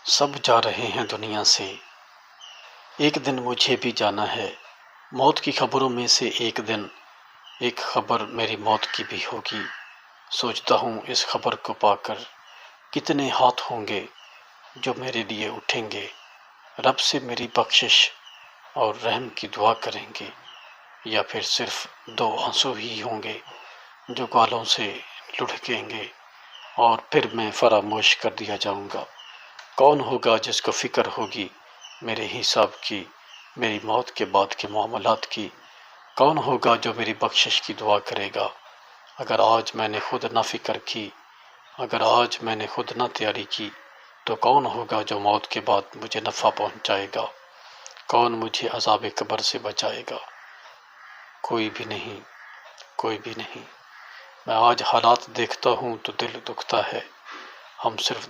سب جا رہے ہیں دنیا سے، ایک دن مجھے بھی جانا ہے۔ موت کی خبروں میں سے ایک دن ایک خبر میری موت کی بھی ہوگی۔ سوچتا ہوں اس خبر کو پا کر کتنے ہاتھ ہوں گے جو میرے لیے اٹھیں گے، رب سے میری بخشش اور رحم کی دعا کریں گے، یا پھر صرف دو آنسو ہی ہوں گے جو گالوں سے لڑھکیں گے اور پھر میں فراموش کر دیا جاؤں گا۔ کون ہوگا جس کو فکر ہوگی میرے حساب کی، میری موت کے بعد کے معاملات کی؟ کون ہوگا جو میری بخشش کی دعا کرے گا؟ اگر آج میں نے خود نہ فکر کی، اگر آج میں نے خود نہ تیاری کی، تو کون ہوگا جو موت کے بعد مجھے نفع پہنچائے گا؟ کون مجھے عذاب قبر سے بچائے گا؟ کوئی بھی نہیں، کوئی بھی نہیں۔ میں آج حالات دیکھتا ہوں تو دل دکھتا ہے۔ ہم صرف